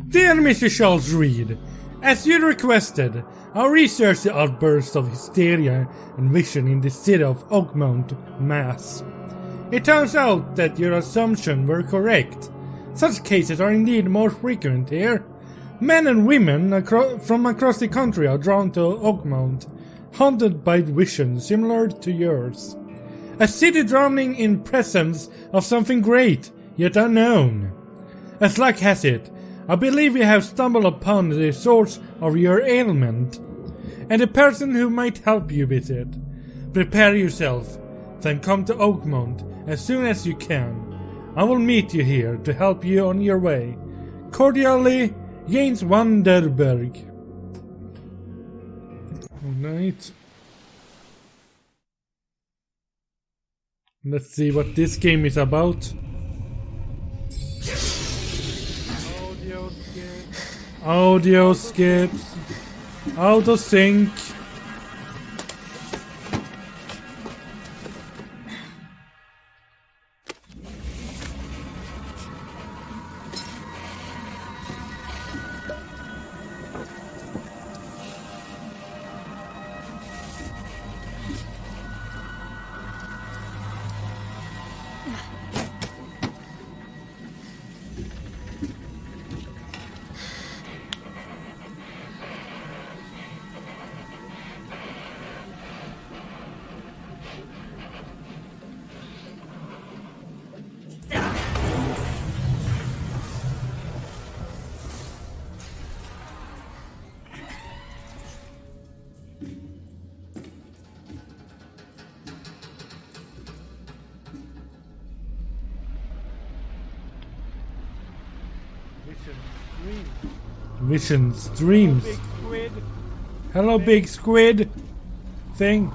Dear Mr. Charles Reed, as you requested, I researched the outbursts of hysteria and vision in the city of Oakmont, Mass. It turns out that your assumptions were correct. Such cases are indeed more frequent here. Men and women from across the country are drawn to Oakmont, haunted by visions similar to yours. A city drowning in presence of something great, yet unknown. As luck has it, I believe we have stumbled upon the source of your ailment, and the person who might help you with it. Prepare yourself, then come to Oakmont as soon as you can. I will meet you here to help you on your way. Cordially, Jens Vanderberg. Alright. Let's see what this game is about. Audio skips. Auto sync. Vision streams. Hello, big squid thing.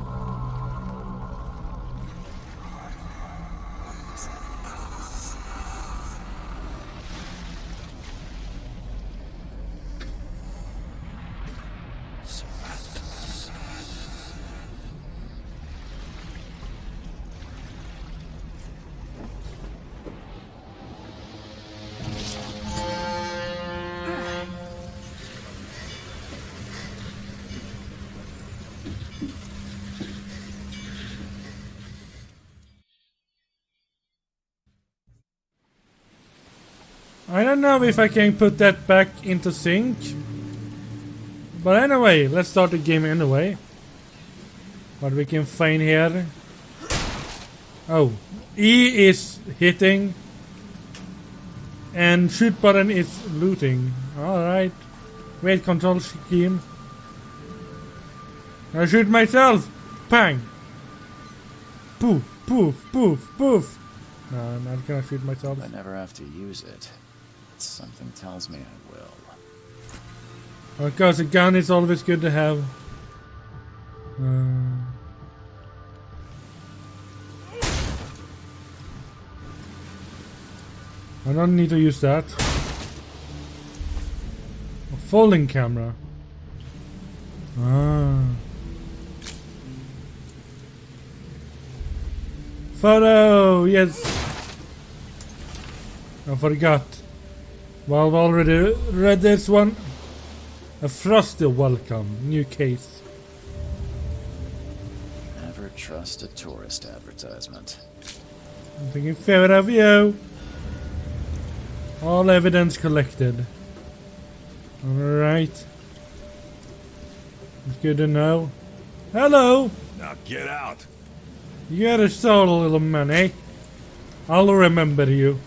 I don't know if I can put that back into sync. But anyway, let's start the game anyway. What we can find here. Oh, E is hitting. And shoot button is looting. Alright. Wait, control scheme. I shoot myself. Bang. Poof, poof, poof, poof. No, I'm not gonna shoot myself. I never have to use it. Something tells me I will. Of course, a gun is always good to have. I don't need to use that. A folding camera. Photo, yes. I forgot. Well, I've already read this one. A frosty welcome. New case. Never trust a tourist advertisement. I'm thinking fair of you. All evidence collected. Alright. It's good to know. Hello! Now get out! You got a soul, little man, eh? I'll remember you.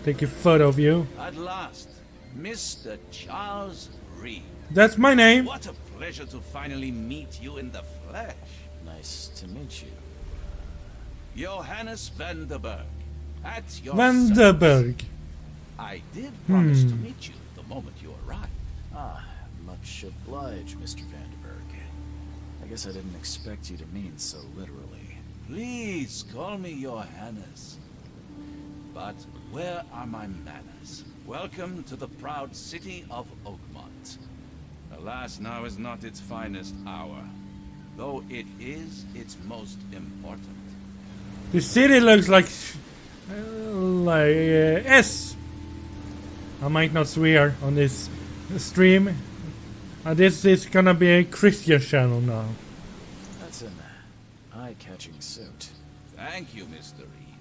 Take a photo of you. At last, Mr. Charles Reed. That's my name. What a pleasure to finally meet you in the flesh. Nice to meet you. Johannes Vanderberg. At your Vanderberg. service. I did promise to meet you the moment you arrived. Ah, much obliged, Mr. Vanderberg. I guess I didn't expect you to mean so literally. Please call me Johannes. But where are my manners? Welcome to the proud city of Oakmont. Alas, now is not its finest hour, though it is its most important. The city looks like S. I might not swear on this stream. This is gonna be a Christian channel now. That's an eye-catching suit. Thank you, Mr. Reed.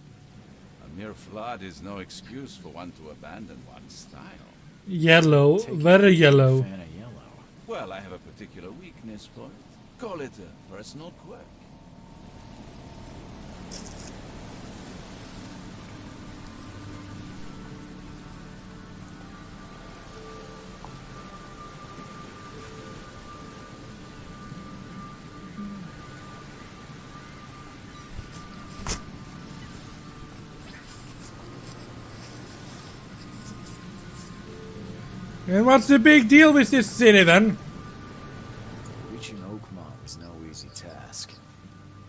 A mere flood is no excuse for one to abandon one's style. Yellow, Take very a yellow. fan of yellow. Well, I have a particular weakness for it. Call it a personal quirk. And what's the big deal with this city then? Reaching Oakmont was no easy task.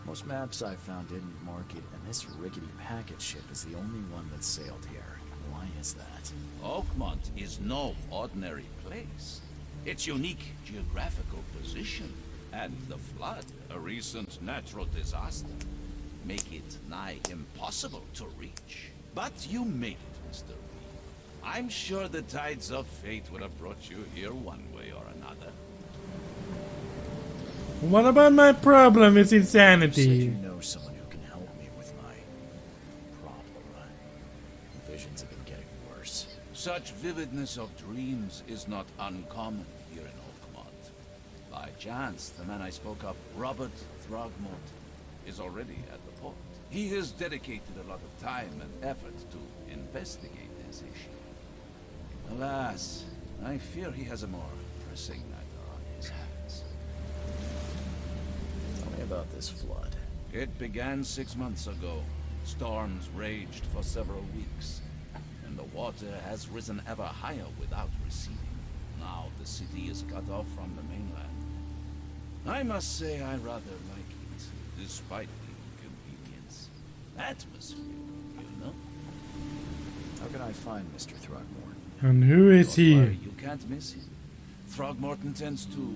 Most maps I found didn't mark it, and this rickety packet ship is the only one that sailed here. Why is that? Oakmont is no ordinary place. Its unique geographical position and the flood, a recent natural disaster, make it nigh impossible to reach. But you made it, Mr. Reed. I'm sure the tides of fate would have brought you here one way or another. What about my problem with You said insanity? you know someone who can help me with my problem. The visions have been getting worse. Such vividness of dreams is not uncommon here in Oakmont. By chance, the man I spoke of, Robert Throgmorton, is already at the port. He has dedicated a lot of time and effort to investigate this issue. Alas, I fear he has a more pressing matter on his hands. Tell me about this flood. It began 6 months ago. Storms raged for several weeks, and the water has risen ever higher without receding. Now the city is cut off from the mainland. I must say I rather like it, despite the inconvenience. Atmosphere, you know? How can I find Mr. Throgmorton? And who is Don't worry, he? you can't miss him. Throgmorton tends to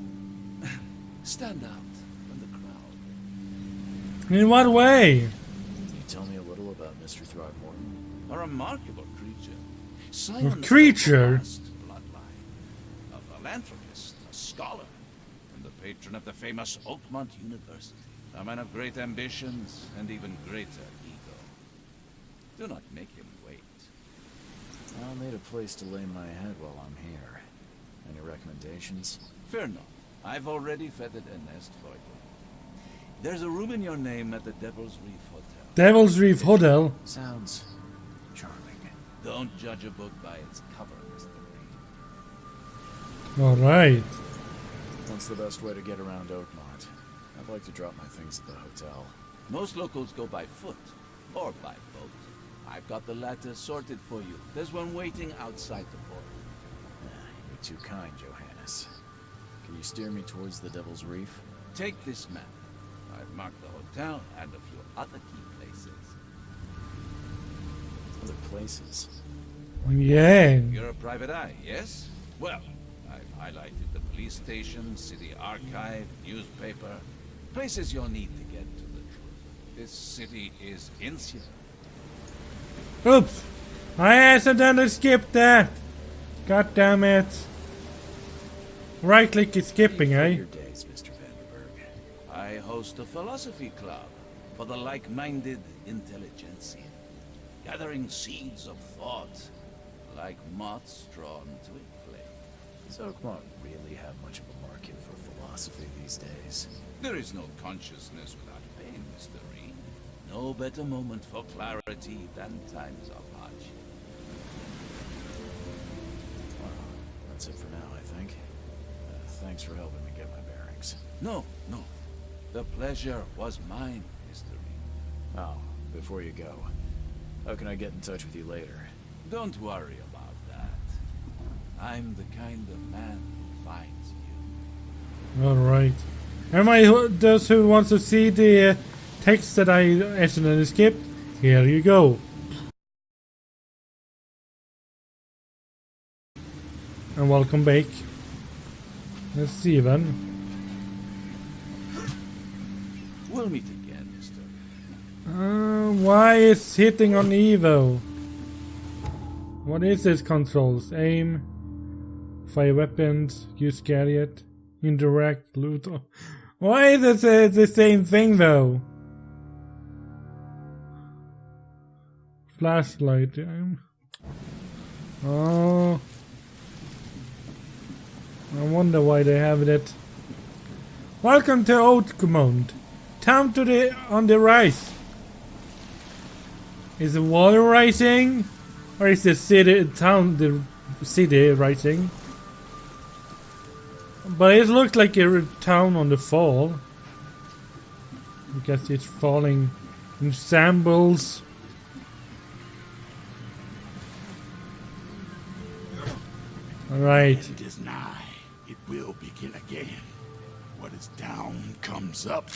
stand out from the crowd. In what way? Can you tell me a little about Mr. Throgmorton? A remarkable creature. Scion of creature? the vast bloodline. A philanthropist, a scholar, and the patron of the famous Oakmont University. A man of great ambitions and even greater ego. Do not make him wait. I'll need a place to lay my head while I'm here. Any recommendations? Fear not. I've already feathered a nest for you. There's a room in your name at the Devil's Reef Hotel. Devil's Reef Hotel. Sounds charming. Don't judge a book by its cover, Mr. Reed. Alright. What's the best way to get around Oakmont? I'd like to drop my things at the hotel. Most locals go by foot or by boat. I've got the latter sorted for you. There's one waiting outside the port. You're too kind, Johannes. Can you steer me towards the Devil's Reef? Take this map. I've marked the hotel and a few other key places. Other places? Yeah. You're a private eye, yes? Well, I've highlighted the police station, city archive, newspaper. Places you'll need to get to the truth. This city is insular. Oops. I accidentally skipped that. God damn it. Right click is skipping, Your eh? days, Mr. Vandenberg. I host a philosophy club for the like-minded intelligentsia, gathering seeds of thought like moths drawn to a flame. Does Oakmont really have much of a market for philosophy these days? There is no consciousness without pain, Mr. Reed. No better moment for clarity than times of hardship. Well, that's it for now, I think. Thanks for helping me get my bearings. No. The pleasure was mine, Mr. Reed. Oh, before you go, how can I get in touch with you later? Don't worry about that. I'm the kind of man who finds you. Alright. Everybody those who wants to see the text that I accidentally skipped, here you go. And welcome back. Let's see then. We'll meet again, Mr. Reed. Why is hitting on Evo? What is this controls? Aim, fire weapons, use chariot, indirect, loot. Why is it the same thing though? Flashlight. Oh. I wonder why they have it. Welcome to Oakmont. Town on the rise. Is the water rising? Or is the city rising? But it looks like a town on the fall. I guess it's falling in shambles. Alright. It is nigh. It will begin again. What is down comes up.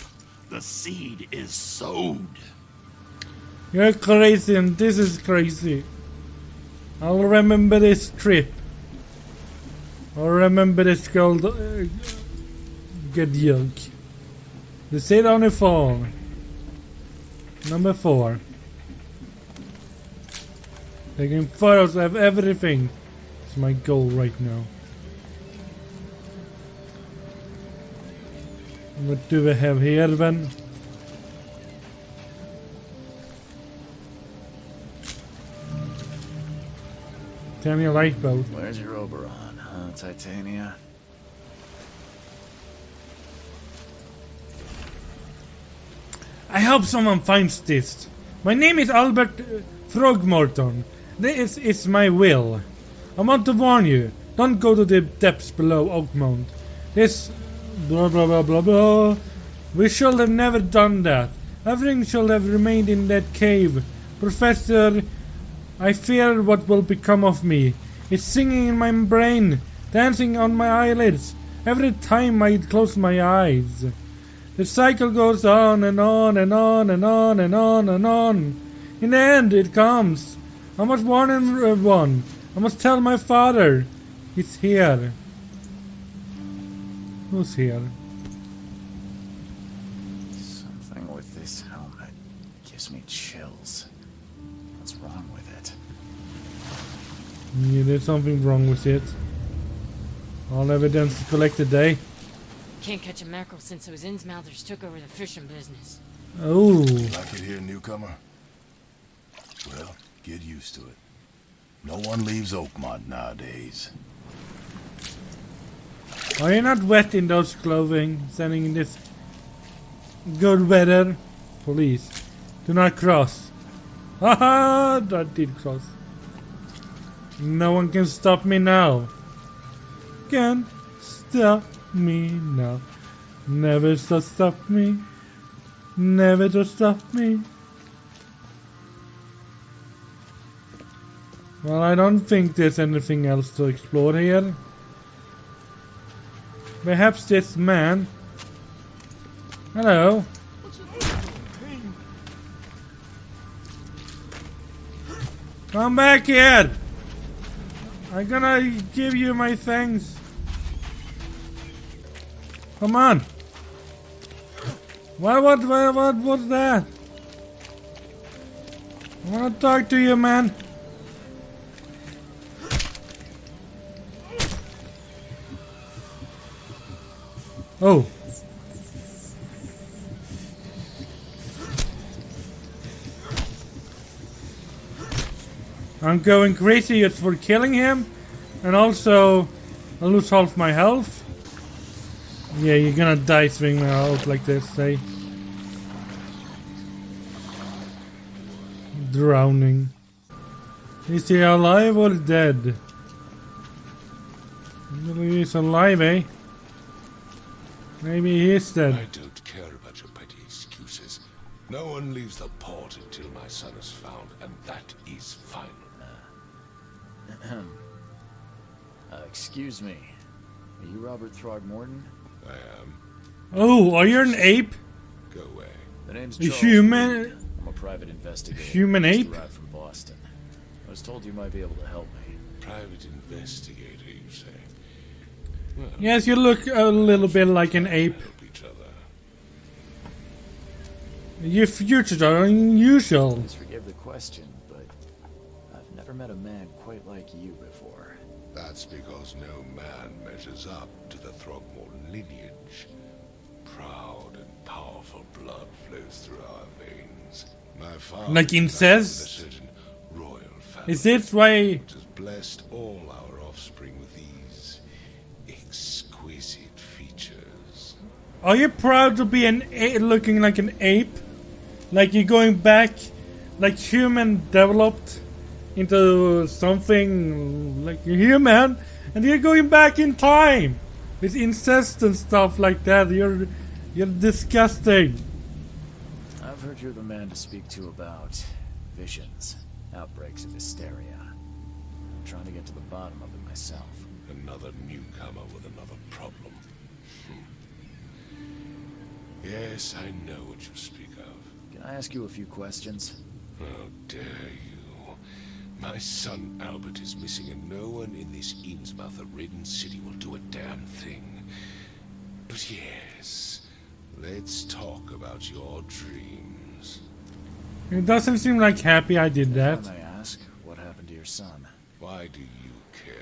The seed is sowed. You're crazy and this is crazy. I'll remember this trip. I'll remember this gold good yoke. The seed on the fall. Number 4. Taking photos of everything. It's my goal right now. What do we have here then? Tell me a lifeboat. Where's your Oberon, huh, Titania? I hope someone finds this. My name is Albert Throgmorton. This is my will. I want to warn you. Don't go to the depths below Oakmont. This blah blah blah blah blah. We should have never done that. Everything should have remained in that cave. Professor, I fear what will become of me. It's singing in my brain, dancing on my eyelids, every time I close my eyes. The cycle goes on and on and on and on and on and on. In the end, it comes. I must warn everyone. I must tell my father. He's here. Who's here? Something with this helmet gives me chills. What's wrong with it? Yeah, there's something wrong with it. All evidence is collected, eh? Can't catch a mackerel since those Innsmouthers took over the fishing business. Oh. Like it here, newcomer? Well, get used to it. No one leaves Oakmont nowadays. Are you not wet in those clothing, standing in this good weather? Please, do not cross. Haha, that did cross. No one can stop me now. Can't stop me now. Never to stop me. Never to stop me. Well, I don't think there's anything else to explore here. Perhaps this man. Hello. Come back here. I'm gonna give you my things. Come on. What was that? I wanna talk to you, man. Oh. I'm going crazy just for killing him, and also I lose half my health. Yeah, you're gonna die swinging out like this, say. Drowning. Is he alive or dead? He's alive, eh? Maybe he is dead. I don't care about your petty excuses. No one leaves the port until my son is found, and that is final. Excuse me. Are you Robert Throgmorton? I am. Oh, are you an ape? Go away. The name's A Charles human- Reed. I'm a private investigator. Human Just ape? arrived from Boston. I was told you might be able to help me. Private investigator, you say? Well, Yes, you look a little bit like an ape. help each other. Your features are unusual. Please forgive the question, but I've never never met a man quite like you before. That's because no man measures up to the Throgmorton lineage. Proud and powerful blood flows through our veins. My father Like came incest? from a certain royal family, Is this why? which has blessed all our offspring with these exquisite features. Are you proud to be looking like an ape? Like you're going back, like human developed into something like a human, and you're going back in time with incest and stuff like that. You're disgusting. I've heard you're the man to speak to about visions, outbreaks of hysteria. I'm trying to get to the bottom of it myself. Another newcomer with another problem. Yes, I know what you speak of. Can I ask you a few questions? How dare you? My son Albert is missing, and no one in this Innsmouth-ridden city will do a damn thing. But yes, let's talk about your dreams. It doesn't seem like happy I did that. If I may ask, what happened to your son? Why do you care?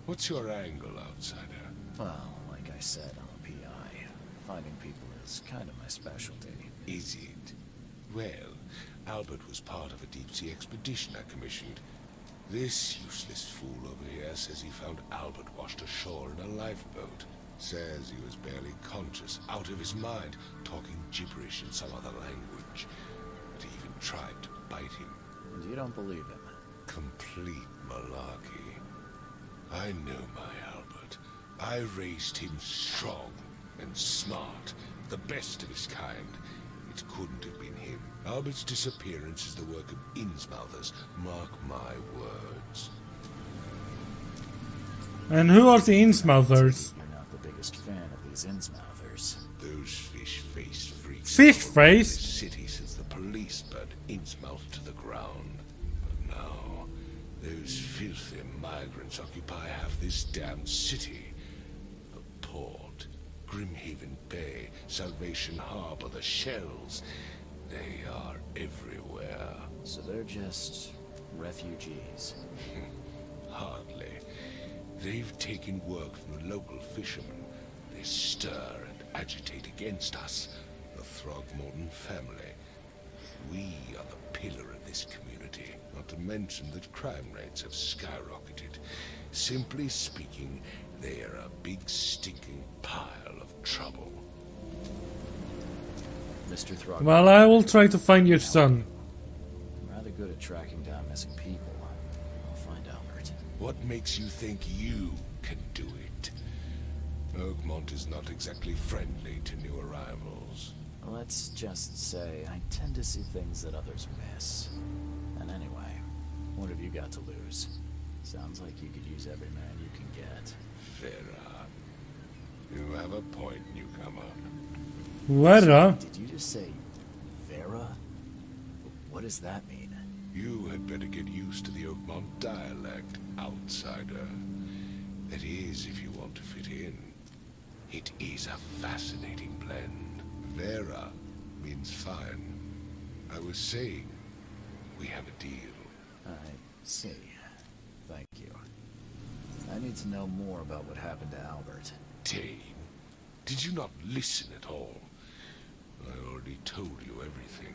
What's your angle, outsider? Well, like I said, I'm a PI. Finding people is kind of my specialty. Is it? Well, Albert was part of a deep-sea expedition I commissioned. This useless fool over here says he found Albert washed ashore in a lifeboat. Says he was barely conscious, out of his mind, talking gibberish in some other language. But he even tried to bite him. And you don't believe him? Complete malarkey. I know my Albert. I raised him strong and smart, the best of his kind. It couldn't have been him. Albert's disappearance is the work of Innsmouthers. Mark my words. And who are the Innsmouthers? You're not the biggest fan of these Innsmouthers. Those fish-faced freaks. Fish-faced? The city since the police burned Innsmouth to the ground. But now, those filthy migrants occupy half this damn city. The port, Grimhaven Bay, Salvation Harbor, the shells. They are everywhere. So they're just refugees. Hardly. They've taken work from the local fishermen. They stir and agitate against us, the Throgmorton family. We are the pillar of this community, not to mention that crime rates have skyrocketed. Simply speaking, they are a big stinking pile of trouble. Mr. Throgmorton. Well, I will try to find your son. I'm rather good at tracking down missing people. I'll find Albert. What makes you think you can do it? Oakmont is not exactly friendly to new arrivals. Let's just say I tend to see things that others miss. And anyway, what have you got to lose? Sounds like you could use every man you can get. Vera, you have a point, newcomer. Vera? Did you just say Vera? What does that mean? You had better get used to the Oakmont dialect, outsider. That is, if you want to fit in. It is a fascinating blend. Vera means fine. I was saying, we have a deal. I see. Thank you. I need to know more about what happened to Albert. Dane, did you not listen at all? I already told you everything.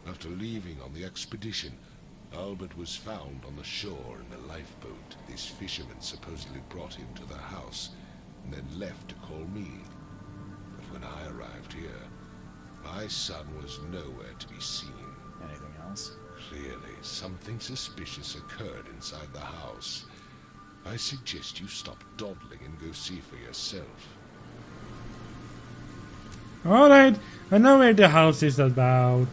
After leaving on the expedition, Albert was found on the shore in a lifeboat. This fisherman supposedly brought him to the house, and then left to call me. But when I arrived here, my son was nowhere to be seen. Anything else? Clearly, something suspicious occurred inside the house. I suggest you stop dawdling and go see for yourself. Alright, I know where the house is about.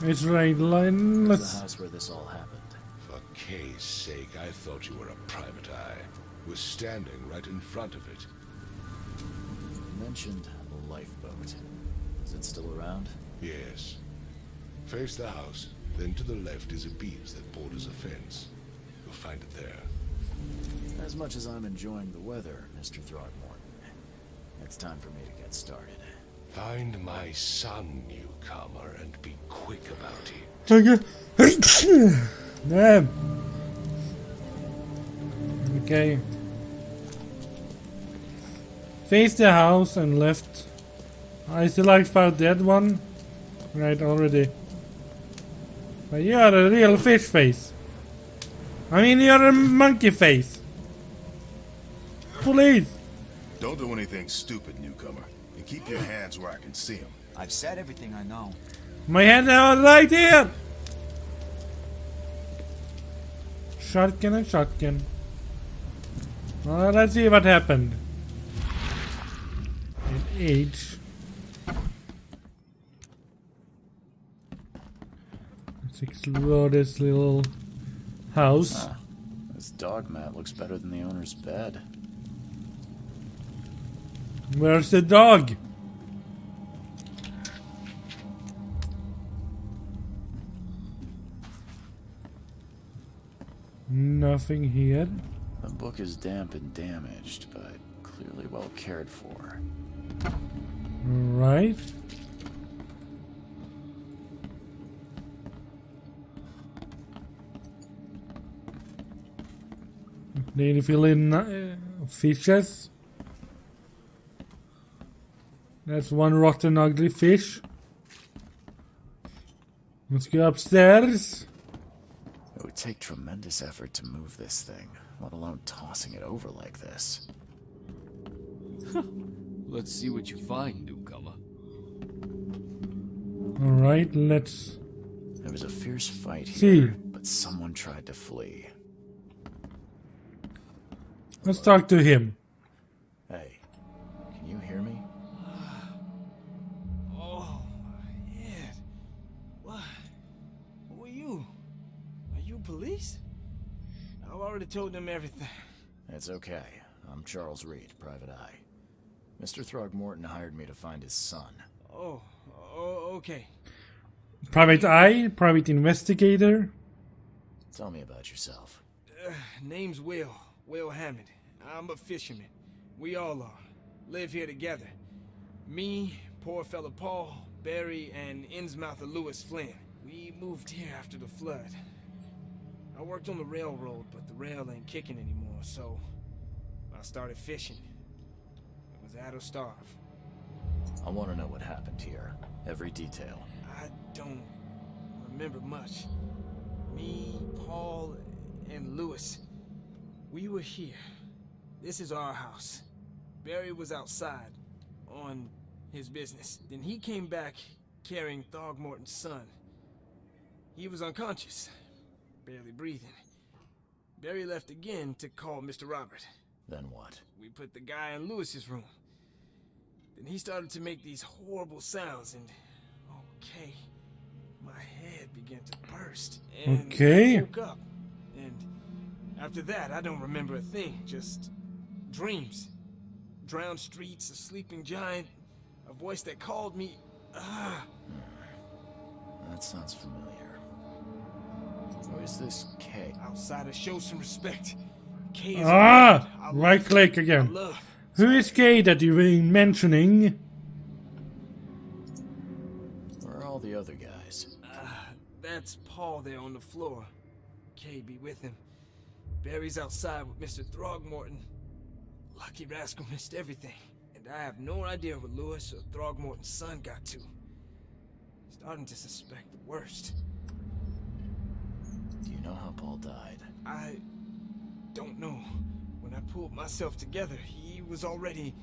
It's right, The let's... house where this all happened. For Kay's sake, I thought you were a private eye. Was standing right in front of it. You mentioned a lifeboat. Is it still around? Yes. Face the house, then to the left is a beach that borders a fence. You'll find it there. As much as I'm enjoying the weather, Mr. Throgmorton, it's time for me to get started. Find my son, newcomer, and be quick about it. Okay. No. Okay. Face the house and left. I still like found dead one. Right, already. But you're a real fish face. I mean, you're a monkey face. Please. Don't do anything stupid, newcomer. And keep your hands where I can see them. I've said everything I know. My hands are right here. Shotgun and shotgun. Well, let's see what happened. In H. Let's explore this little house. This dog mat looks better than the owner's bed. Where's the dog? Nothing here. The book is damp and damaged, but clearly well cared for. Right. Need to fill in fishes. That's one rotten ugly fish. Let's go upstairs. It would take tremendous effort to move this thing, let alone tossing it over like this. Let's see what you find, newcomer. Alright, let's There was a fierce fight see. here, but someone tried to flee. Let's talk to him. Hey, can you hear me? Oh, yeah. What? Who are you? Are you police? I've already told them everything. It's okay. I'm Charles Reed, Private Eye. Mr. Throgmorton hired me to find his son. Oh, okay. Private Eye, private investigator. Tell me about yourself. Name's Will Hammond. I'm a fisherman. We all are. Live here together. Me, poor fella Paul, Barry, and Innsmouther Lewis Flynn. We moved here after the flood. I worked on the railroad, but the rail ain't kicking anymore, so I started fishing. It was that or starve. I want to know what happened here. Every detail. I don't remember much. Me, Paul, and Lewis, we were here. This is our house. Barry was outside on his business. Then he came back carrying Throgmorton's son. He was unconscious, barely breathing. Barry left again to call Mr. Robert. Then what? We put the guy in Lewis's room. Then he started to make these horrible sounds and... Okay. My head began to burst. And Okay. I woke up. And after that, I don't remember a thing. Just dreams. Drowned streets, a sleeping giant, a voice that called me. That sounds familiar. Who is this Kay? Outsider, show some respect. Kay is Right click I again. love. Who is Kay that you've been mentioning? Where are all the other guys? That's Paul there on the floor. Kay be with him. Barry's outside with Mr. Throgmorton. Lucky rascal missed everything. And I have no idea where Lewis or Throgmorton's son got to. Starting to suspect the worst. Do you know how Paul died? I don't know. When I pulled myself together, he was already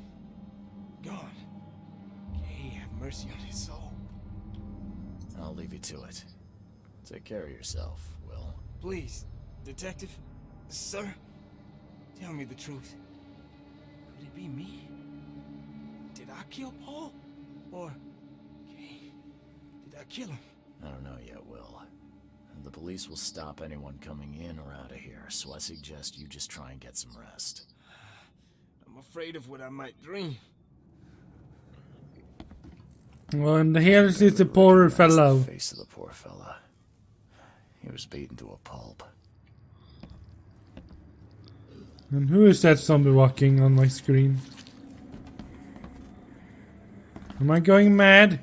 gone. Kay have mercy on his soul. I'll leave you to it. Take care of yourself, Will. Please, detective, sir, tell me the truth. Could it be me? Did I kill Paul? Or, Kay, did I kill him? I don't know yet, Will. The police will stop anyone coming in or out of here, so I suggest you just try and get some rest. I'm afraid of what I might dream. Well, and here is the poor That's fellow. The face of the poor fella. He was beaten to a pulp. And who is that zombie walking on my screen? Am I going mad?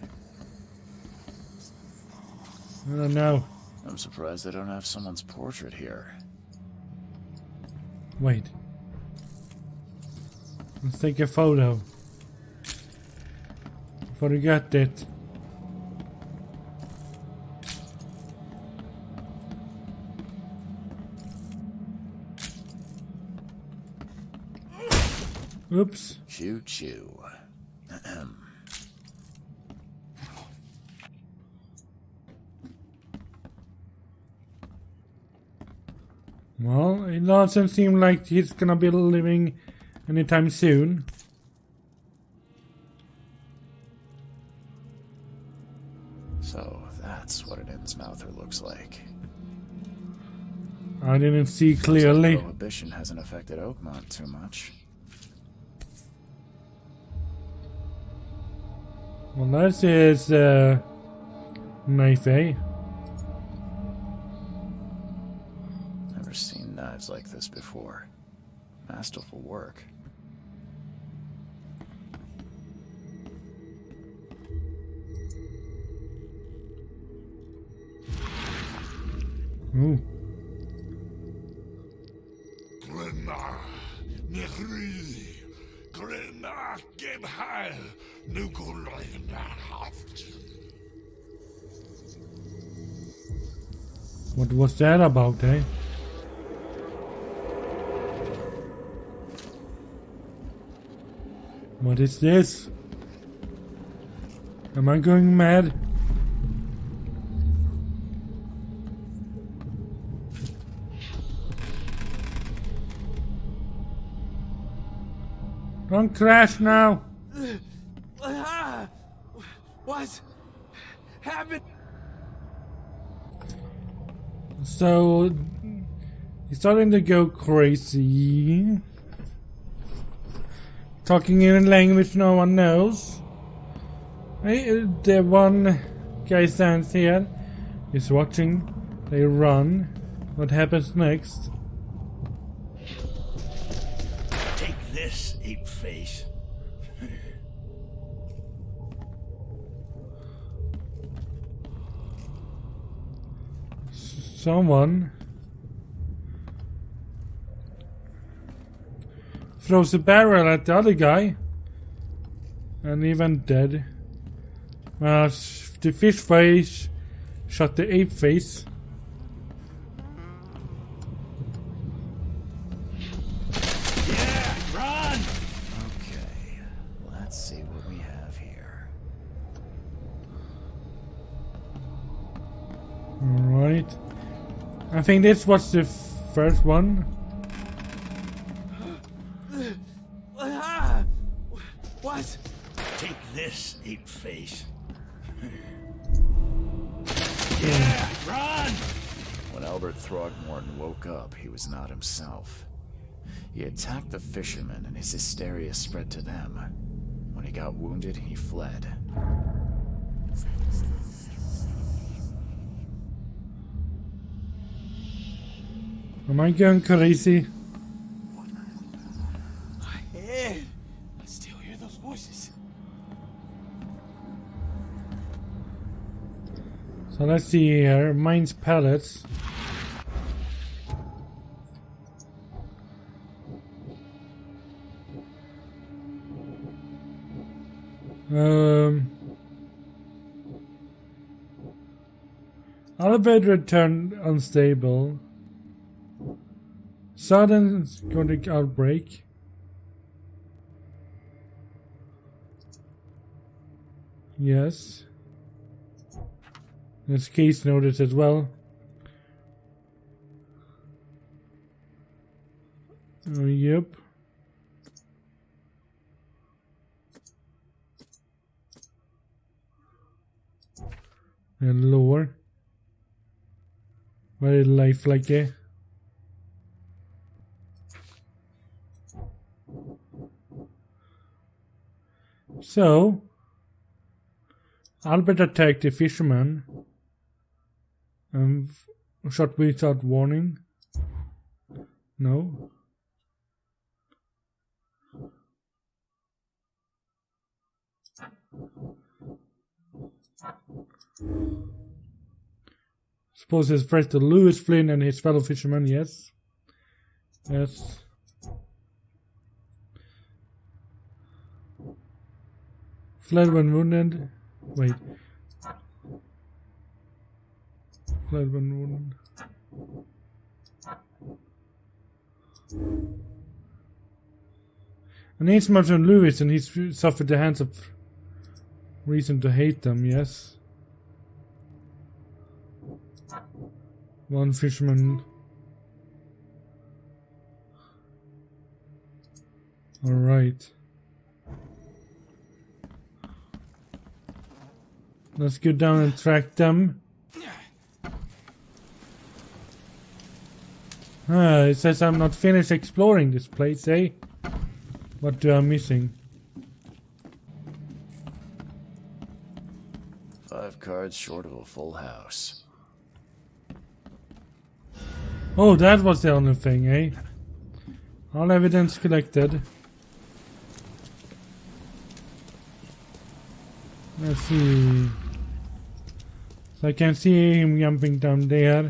I don't know. I'm surprised they don't have someone's portrait here. Wait. Let's take a photo. Forgot it. Oops. Choo choo. Well, it doesn't seem like he's gonna be living anytime soon. So that's what an Innsmouther looks like. I didn't see clearly. Prohibition hasn't affected Oakmont too much. Well, this is knife, eh? Never seen knives like this before. Masterful work. Ooh. Grimma, Nehri, Grimma, Gebheil, Nukulaynahaft. What was that about, eh? What is this? Am I going mad? Don't crash now! What happened? So he's starting to go crazy. Talking in a language no one knows. Hey, the one guy stands here. He's watching. They run. What happens next? Take this, ape face. Someone throws a barrel at the other guy, and even dead. The fish face shot the ape face. Yeah, run! Okay, let's see what we have here. Alright. I think this was the first one. What? Take this, ape face. Yeah, run! When Albert Throgmorton woke up, he was not himself. He attacked the fishermen and his hysteria spread to them. When he got wounded, he fled. Am I going crazy? My head. I still hear those voices. So let's see here. Mine's pellets. Elevator turned unstable. Sudden sonic outbreak. Yes. This case notice as well. Yep. And lower. Very lifelike, eh? So, Albert attacked the fisherman and shot without warning. No. poses a threat to Lewis, Flynn, and his fellow fishermen. Yes. Yes. Fled when wounded. Wait. Fled when wounded. An inch from Lewis, and he's suffered the hands of reason to hate them. Yes. One fisherman. All right. Let's go down and track them. It says I'm not finished exploring this place, eh? What do I missing? 5 cards short of a full house. Oh, that was the only thing, eh? All evidence collected. Let's see. So I can see him jumping down there.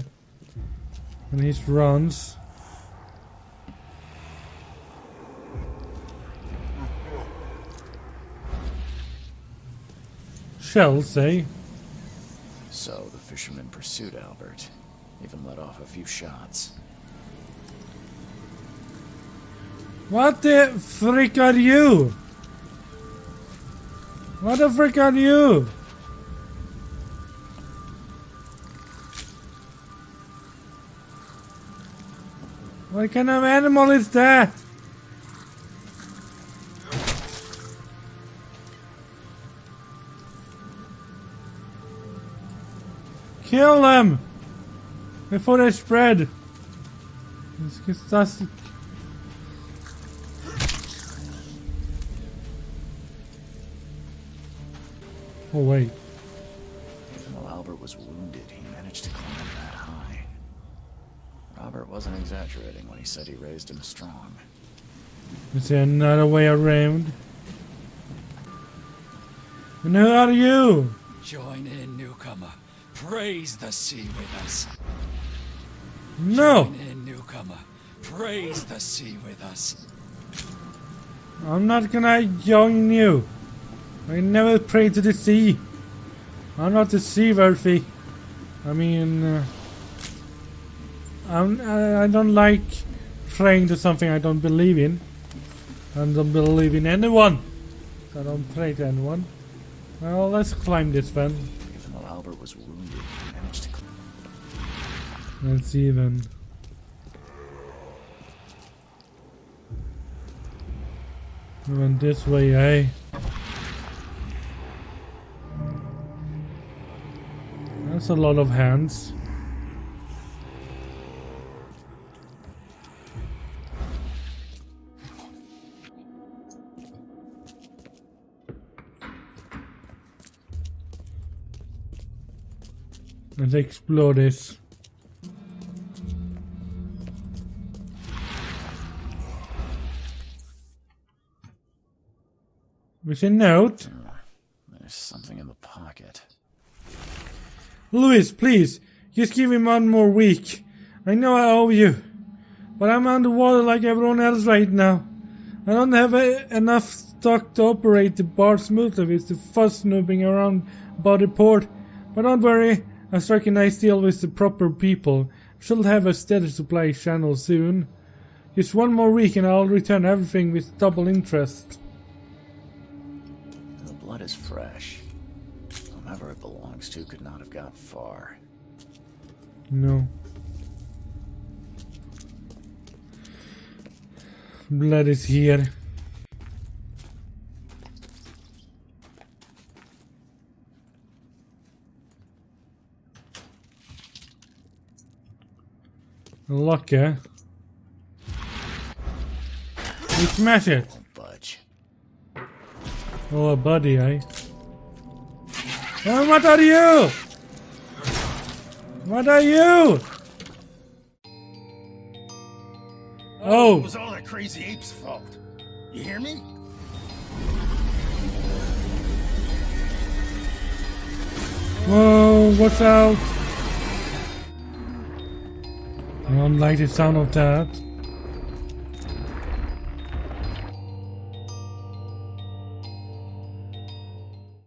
And he runs. Shells, eh? So the fisherman pursued Albert. Even let off a few shots. What the frick are you? What the frick are you? What kind of animal is that? Kill them before they spread. It's disgusting. Oh wait. Even though Albert was wounded, he managed to climb that high. Robert wasn't exaggerating when he said he raised him strong. Is there another way around? And who are you? Join in, newcomer. Praise the sea with us. No! Join in, newcomer. Praise the sea with us. I'm not gonna join you. I never pray to the sea. I'm not the seaworthy. I mean, I don't like praying to something I don't believe in. I don't believe in anyone. So I don't pray to anyone. Well, let's climb this then. Even though Albert was wounded, he managed to climb. Let's see then. We went this way, eh? That's a lot of hands. Let's explore this. With a note. There's something in the pocket. Louis, please, just give him 1 more week. I know I owe you, but I'm underwater like everyone else right now. I don't have enough stock to operate the bar smoothly with the fuss snooping around about the port. But don't worry, I struck a nice deal with the proper people. Should have a steady supply channel soon. Just 1 more week and I'll return everything with double interest. The blood is fresh. Whomever it belongs to could not have got far. No. Blood is here. A locker. We smash it. Won't budge. Oh, a buddy, eh? Oh, what are you? What are you? Oh, it was all that crazy ape's fault. You hear me? Whoa, watch out. I don't like the sound of that.